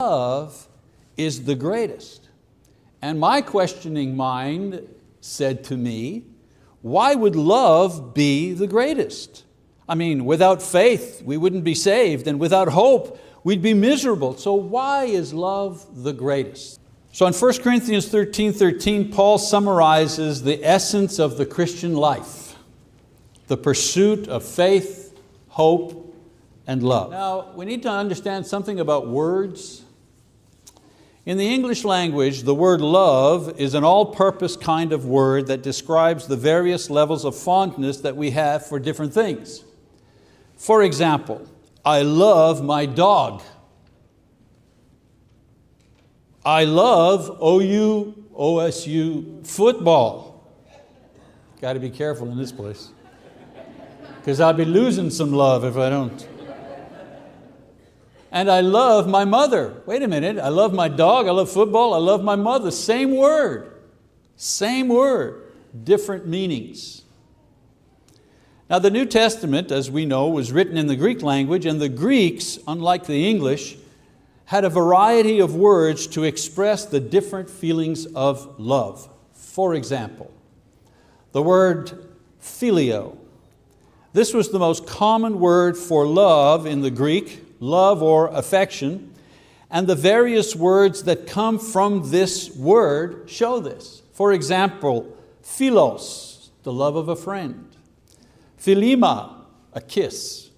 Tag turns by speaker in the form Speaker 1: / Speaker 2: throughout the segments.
Speaker 1: love is the greatest. And my questioning mind said to me, why would love be the greatest? I mean, without faith, we wouldn't be saved, and without hope, we'd be miserable. So why is love the greatest? So in 1 Corinthians 13:13, Paul summarizes the essence of the Christian life, the pursuit of faith, hope, and love. Now, we need to understand something about words. In the English language, the word love is an all-purpose kind of word that describes the various levels of fondness that we have for different things. For example, I love my dog. I love OSU football. Got to be careful in this place, because I'll be losing some love if I don't. And I love my mother. Wait a minute, I love my dog, I love football, I love my mother. Same word, different meanings. Now the New Testament, as we know, was written in the Greek language, and the Greeks, unlike the English, had a variety of words to express the different feelings of love. For example, the word phileo. This was the most common word for love in the Greek, love or affection, and the various words that come from this word show this. For example, philos, the love of a friend. Philema, a kiss.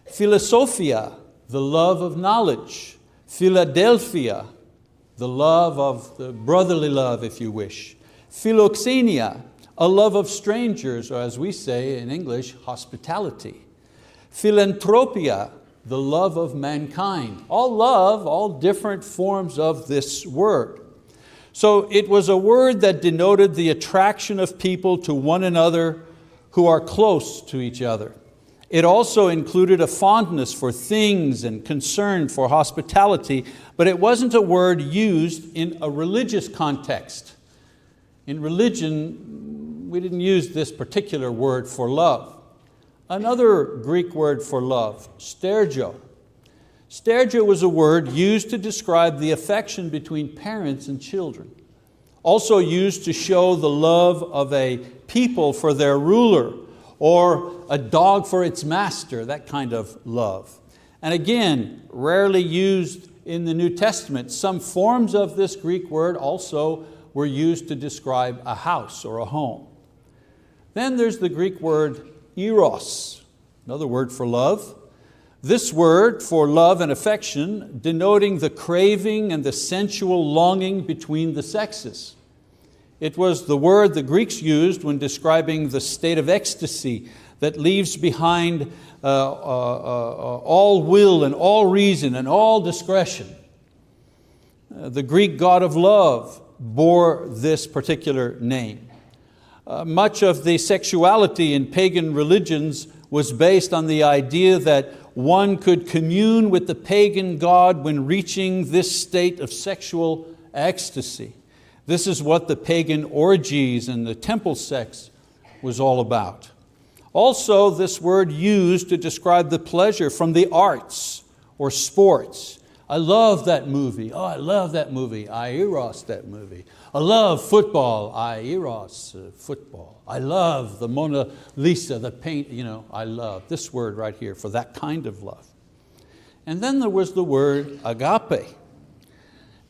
Speaker 1: Philosophia, the love of knowledge. Philadelphia, the love of the brotherly love, if you wish. Philoxenia, a love of strangers, or as we say in English, hospitality. Philanthropia, the love of mankind. All love, all different forms of this word. So it was a word that denoted the attraction of people to one another who are close to each other. It also included a fondness for things and concern for hospitality, but it wasn't a word used in a religious context. In religion, we didn't use this particular word for love. Another Greek word for love, stergio. Stergio was a word used to describe the affection between parents and children. Also used to show the love of a people for their ruler, or a dog for its master, that kind of love. And again, rarely used in the New Testament. Some forms of this Greek word also were used to describe a house or a home. Then there's the Greek word eros, another word for love. This word for love and affection denoting the craving and the sensual longing between the sexes. It was the word the Greeks used when describing the state of ecstasy that leaves behind all will and all reason and all discretion. The Greek god of love bore this particular name. Much of the sexuality in pagan religions was based on the idea that one could commune with the pagan god when reaching this state of sexual ecstasy. This is what the pagan orgies and the temple sex was all about. Also, this word used to describe the pleasure from the arts or sports. I love that movie. Oh, I love that movie. I eros that movie. I love football. I eros football. I love the Mona Lisa, the paint, I love this word right here for that kind of love. And then there was the word agape.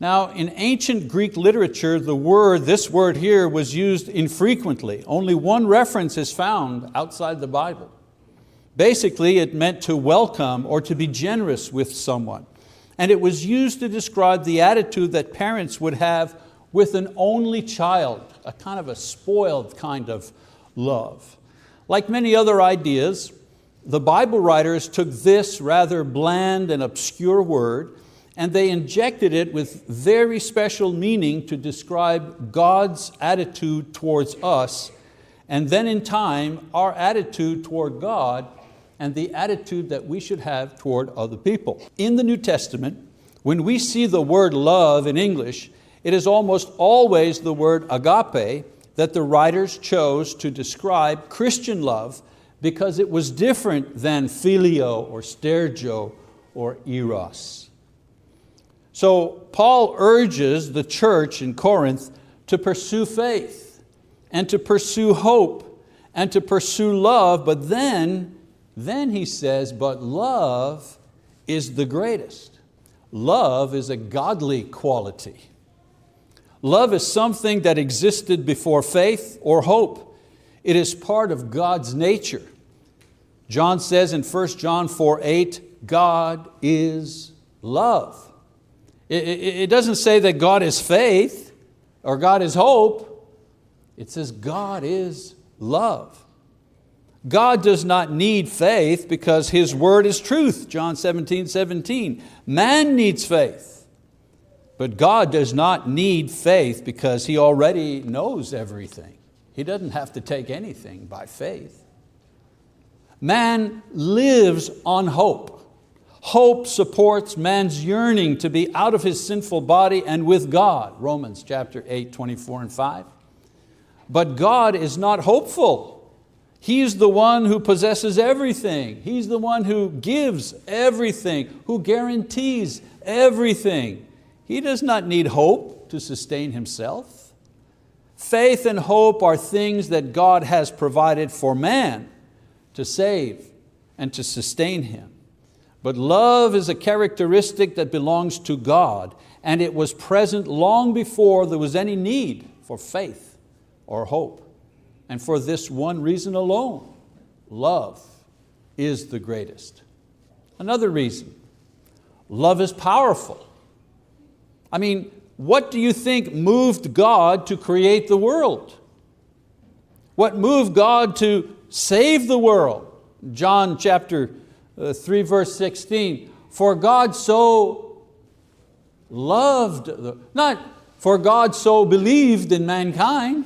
Speaker 1: Now, in ancient Greek literature, this word here was used infrequently. Only one reference is found outside the Bible. Basically, it meant to welcome or to be generous with someone. And it was used to describe the attitude that parents would have with an only child, a kind of a spoiled kind of love. Like many other ideas, the Bible writers took this rather bland and obscure word and they injected it with very special meaning to describe God's attitude towards us, and then in time, our attitude toward God and the attitude that we should have toward other people. In the New Testament, when we see the word love in English, it is almost always the word agape that the writers chose to describe Christian love because it was different than phileo or stergio or eros. So Paul urges the church in Corinth to pursue faith and to pursue hope and to pursue love, but then he says, but love is the greatest. Love is a godly quality. Love is something that existed before faith or hope. It is part of God's nature. John says in 1 John 4:8, God is love. It doesn't say that God is faith or God is hope. It says God is love. God does not need faith because His word is truth, John 17:17. Man needs faith, but God does not need faith because He already knows everything. He doesn't have to take anything by faith. Man lives on hope. Hope supports man's yearning to be out of his sinful body and with God, Romans chapter 8, 24 and 5. But God is not hopeful. He's the one who possesses everything. He's the one who gives everything, who guarantees everything. He does not need hope to sustain Himself. Faith and hope are things that God has provided for man to save and to sustain him. But love is a characteristic that belongs to God, and it was present long before there was any need for faith or hope. And for this one reason alone, love is the greatest. Another reason, love is powerful. I mean, what do you think moved God to create the world? What moved God to save the world? John chapter 3 verse 16, for God so loved, not for God so believed in mankind,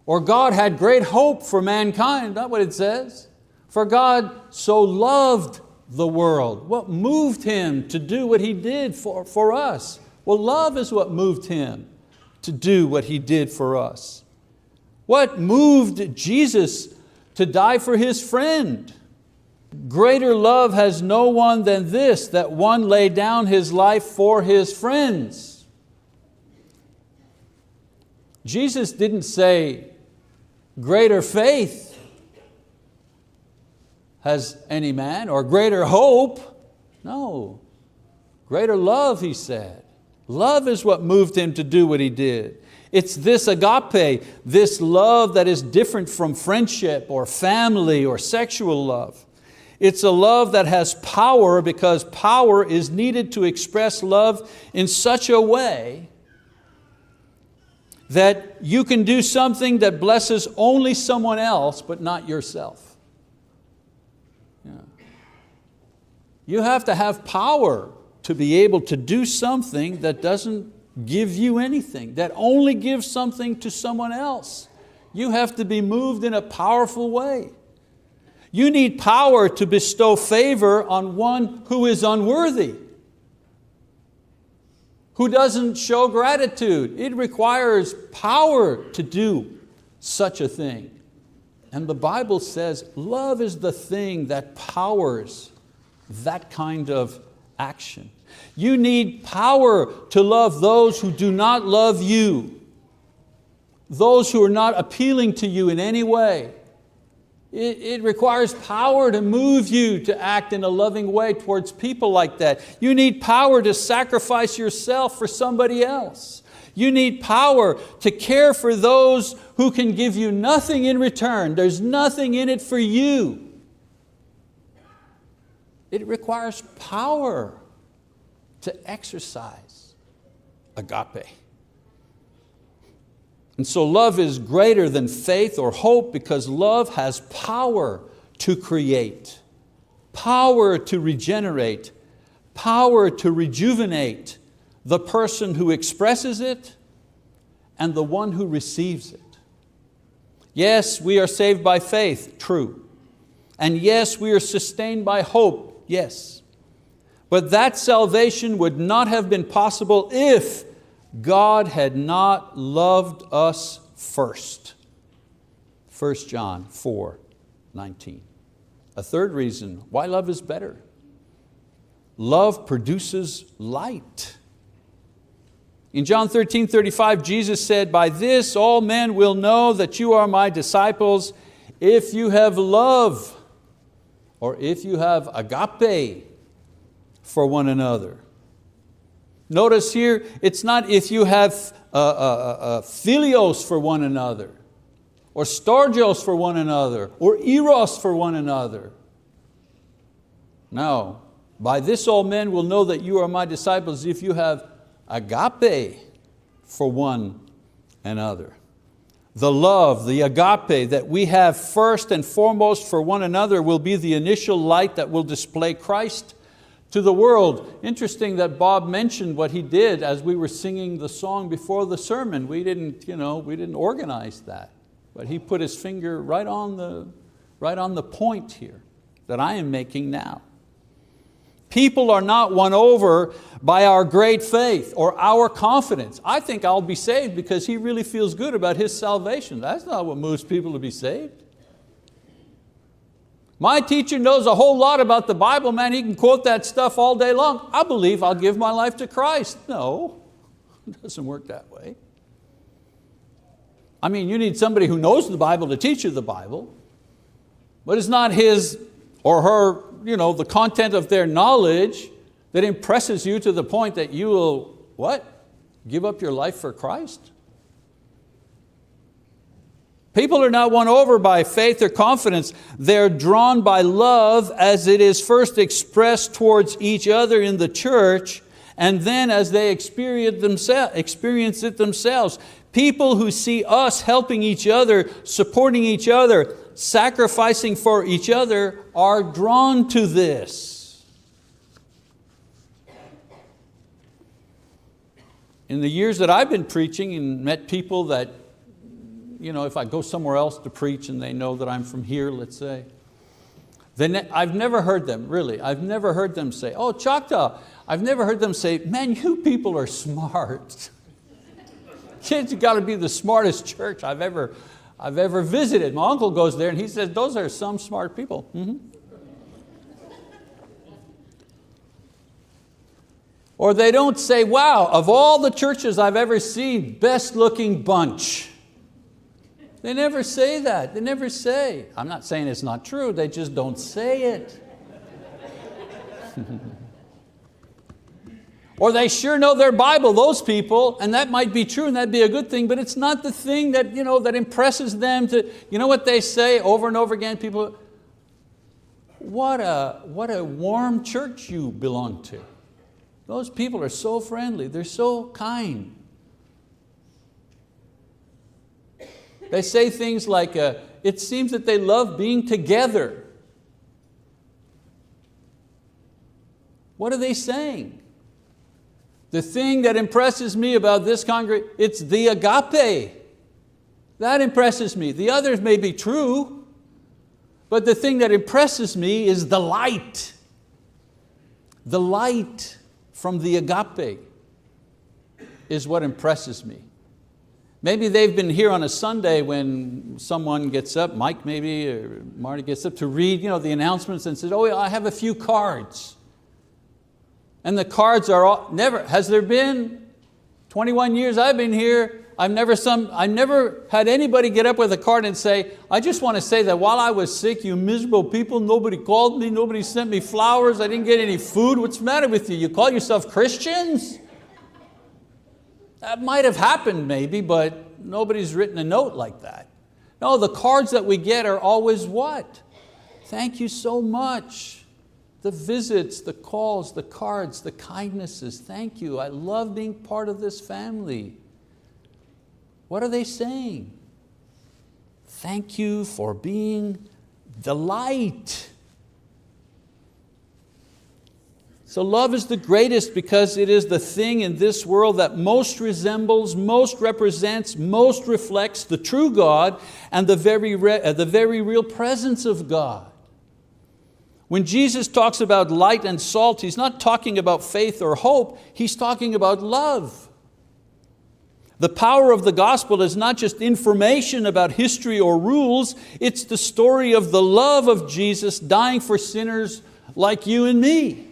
Speaker 1: or God had great hope for mankind, not what it says. For God so loved the world. What moved Him to do what He did for us? Well, love is what moved Him to do what He did for us. What moved Jesus to die for His friend? Greater love has no one than this, that one lay down his life for his friends. Jesus didn't say, greater faith has any man, or greater hope. No, greater love, He said. Love is what moved Him to do what He did. It's this agape, this love that is different from friendship or family or sexual love. It's a love that has power because power is needed to express love in such a way that you can do something that blesses only someone else but not yourself. Yeah. You have to have power to be able to do something that doesn't give you anything, that only gives something to someone else. You have to be moved in a powerful way. You need power to bestow favor on one who is unworthy, who doesn't show gratitude. It requires power to do such a thing. And the Bible says love is the thing that powers that kind of action. You need power to love those who do not love you, those who are not appealing to you in any way. It requires power to move you to act in a loving way towards people like that. You need power to sacrifice yourself for somebody else. You need power to care for those who can give you nothing in return. There's nothing in it for you. It requires power to exercise agape. And so love is greater than faith or hope because love has power to create, power to regenerate, power to rejuvenate the person who expresses it and the one who receives it. Yes, we are saved by faith, true. And yes, we are sustained by hope, yes. But that salvation would not have been possible if God had not loved us first. 1 John 4:19. A third reason why love is better. Love produces light. In John 13:35, Jesus said, "By this all men will know that you are my disciples, if you have love," or if you have agape for one another. Notice here, it's not if you have philios for one another, or storgios for one another, or eros for one another. No, by this all men will know that you are my disciples if you have agape for one another. The love, the agape that we have first and foremost for one another will be the initial light that will display Christ to the world. Interesting that Bob mentioned what he did as we were singing the song before the sermon. We didn't organize that, but he put his finger right on the point here that I am making now. People are not won over by our great faith or our confidence. I think I'll be saved because he really feels good about his salvation. That's not what moves people to be saved. My teacher knows a whole lot about the Bible, man. He can quote that stuff all day long. I believe I'll give my life to Christ. No, it doesn't work that way. I mean, you need somebody who knows the Bible to teach you the Bible, but it's not his or her, the content of their knowledge that impresses you to the point that you will, what? Give up your life for Christ? People are not won over by faith or confidence. They're drawn by love as it is first expressed towards each other in the church, and then as they experience it themselves. People who see us helping each other, supporting each other, sacrificing for each other are drawn to this. In the years that I've been preaching and met people that, if I go somewhere else to preach and they know that I'm from here, let's say, then I've never heard them, really, I've never heard them say, "Oh, Choctaw," I've never heard them say, "Man, you people are smart." Kids, you got to be the smartest church I've ever visited. My uncle goes there and he says, "Those are some smart people." Mm-hmm. Or they don't say, "Wow, of all the churches I've ever seen, best looking bunch." They never say that. They never say. I'm not saying it's not true, they just don't say it. Or they sure know their Bible, those people, and that might be true and that'd be a good thing, but it's not the thing that, that impresses them to, what they say over and over again, people, what a warm church you belong to. Those people are so friendly, they're so kind. They say things like, it seems that they love being together. What are they saying? The thing that impresses me about this congregation, it's the agape. That impresses me. The others may be true, but the thing that impresses me is the light. The light from the agape is what impresses me. Maybe they've been here on a Sunday when someone gets up, Mike maybe, or Marty gets up to read the announcements and says, "Oh, I have a few cards." And the cards are all, has there been 21 years I've been here, I've never had anybody get up with a card and say, "I just want to say that while I was sick, you miserable people, nobody called me, nobody sent me flowers, I didn't get any food. What's the matter with you? You call yourself Christians?" That might have happened maybe, but nobody's written a note like that. No, the cards that we get are always what? "Thank you so much." The visits, the calls, the cards, the kindnesses. "Thank you, I love being part of this family." What are they saying? Thank you for being the light. So love is the greatest because it is the thing in this world that most resembles, most represents, most reflects the true God and the very real presence of God. When Jesus talks about light and salt, He's not talking about faith or hope, He's talking about love. The power of the gospel is not just information about history or rules, it's the story of the love of Jesus dying for sinners like you and me.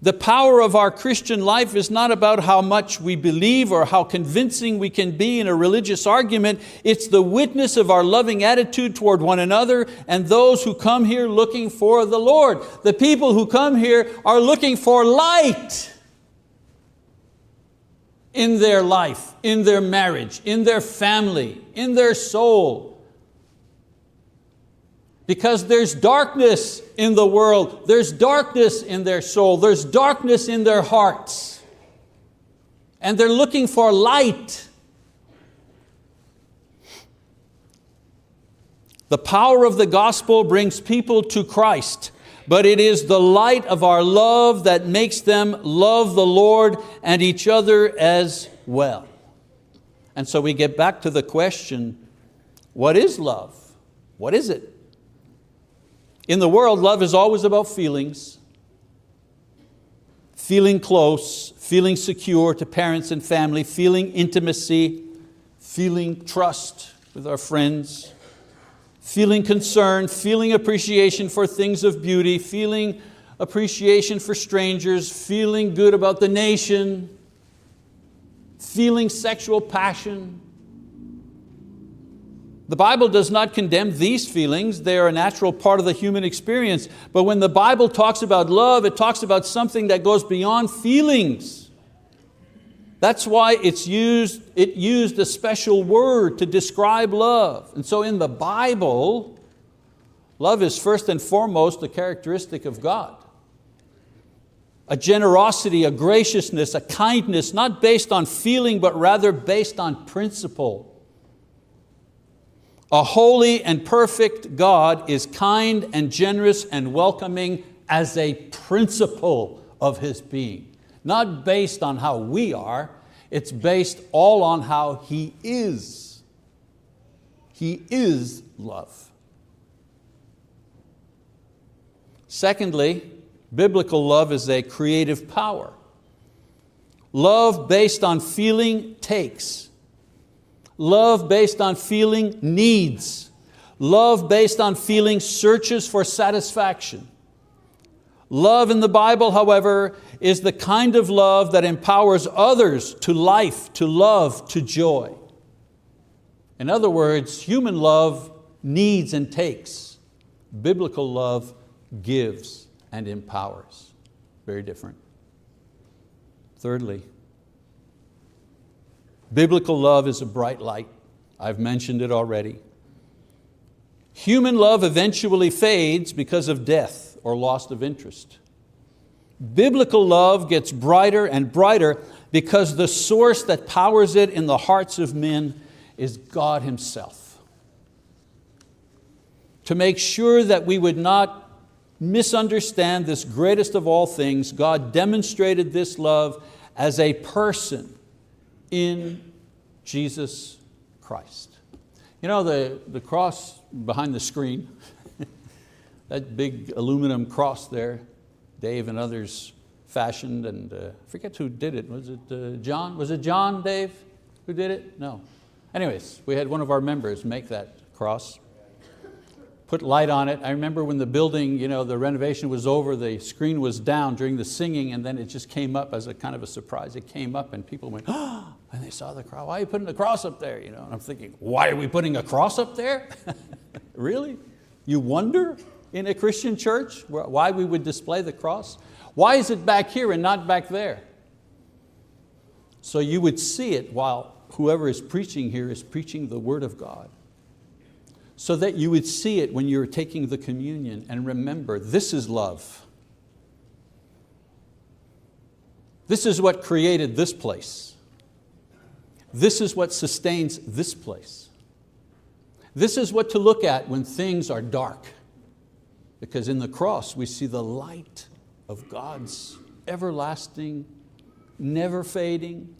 Speaker 1: The power of our Christian life is not about how much we believe or how convincing we can be in a religious argument. It's the witness of our loving attitude toward one another and those who come here looking for the Lord. The people who come here are looking for light in their life, in their marriage, in their family, in their soul. Because there's darkness in the world, there's darkness in their soul, there's darkness in their hearts. And they're looking for light. The power of the gospel brings people to Christ, but it is the light of our love that makes them love the Lord and each other as well. And so we get back to the question, what is love? What is it? In the world, love is always about feelings. Feeling close, feeling secure to parents and family, feeling intimacy, feeling trust with our friends, feeling concern, feeling appreciation for things of beauty, feeling appreciation for strangers, feeling good about the nation, feeling sexual passion. The Bible does not condemn these feelings. They are a natural part of the human experience. But when the Bible talks about love, it talks about something that goes beyond feelings. That's why it used a special word to describe love. And so in the Bible, love is first and foremost a characteristic of God. A generosity, a graciousness, a kindness, not based on feeling, but rather based on principle. A holy and perfect God is kind and generous and welcoming as a principle of His being. Not based on how we are, it's based all on how He is. He is love. Secondly, biblical love is a creative power. Love based on feeling takes. Love based on feeling needs. Love based on feeling searches for satisfaction. Love in the Bible, however, is the kind of love that empowers others to life, to love, to joy. In other words, human love needs and takes. Biblical love gives and empowers. Very different. Thirdly, biblical love is a bright light. I've mentioned it already. Human love eventually fades because of death or loss of interest. Biblical love gets brighter and brighter because the source that powers it in the hearts of men is God Himself. To make sure that we would not misunderstand this greatest of all things, God demonstrated this love as a person in Jesus Christ. You know the cross behind the screen, that big aluminum cross there, Dave and others fashioned, and I forget who did it. Was it John? Was it John, Dave, who did it? No. Anyways, we had one of our members make that cross. Put light on it. I remember when the building, the renovation was over, the screen was down during the singing, and then it just came up as a kind of a surprise. It came up and people went, oh, and they saw the cross. Why are you putting the cross up there? And I'm thinking, why are we putting a cross up there? Really? You wonder in a Christian church why we would display the cross? Why is it back here and not back there? So you would see it while whoever is preaching here is preaching the Word of God. So that you would see it when you're taking the communion and remember, this is love. This is what created this place. This is what sustains this place. This is what to look at when things are dark. Because in the cross we see the light of God's everlasting, never fading,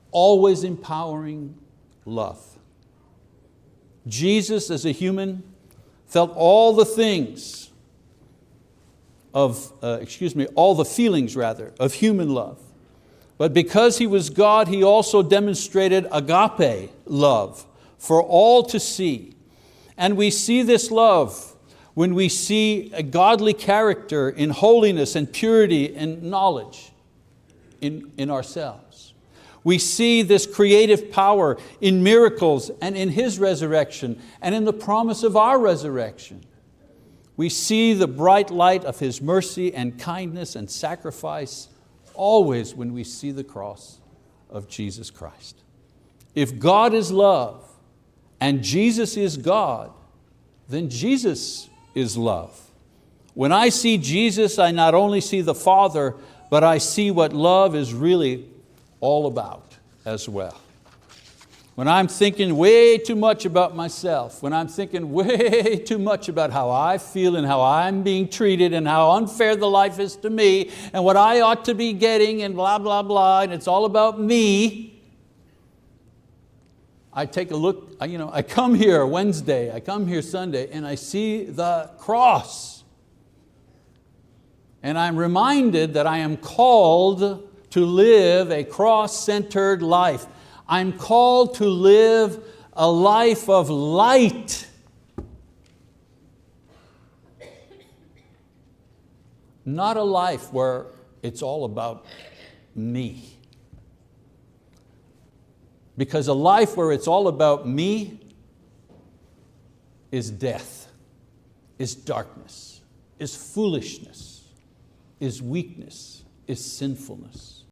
Speaker 1: always empowering love. Jesus, as a human, felt all the things of, all the feelings rather, of human love. But because He was God, He also demonstrated agape love for all to see. And we see this love when we see a godly character in holiness and purity and knowledge in ourselves. We see this creative power in miracles and in His resurrection and in the promise of our resurrection. We see the bright light of His mercy and kindness and sacrifice always when we see the cross of Jesus Christ. If God is love and Jesus is God, then Jesus is love. When I see Jesus, I not only see the Father, but I see what love is really all about as well. When I'm thinking way too much about myself, when I'm thinking way too much about how I feel and how I'm being treated and how unfair the life is to me and what I ought to be getting and blah, blah, blah, and it's all about me, I take a look, I come here Wednesday, I come here Sunday, and I see the cross. And I'm reminded that I am called to live a cross-centered life. I'm called to live a life of light. Not a life where it's all about me. Because a life where it's all about me is death, is darkness, is foolishness, is weakness, is sinfulness.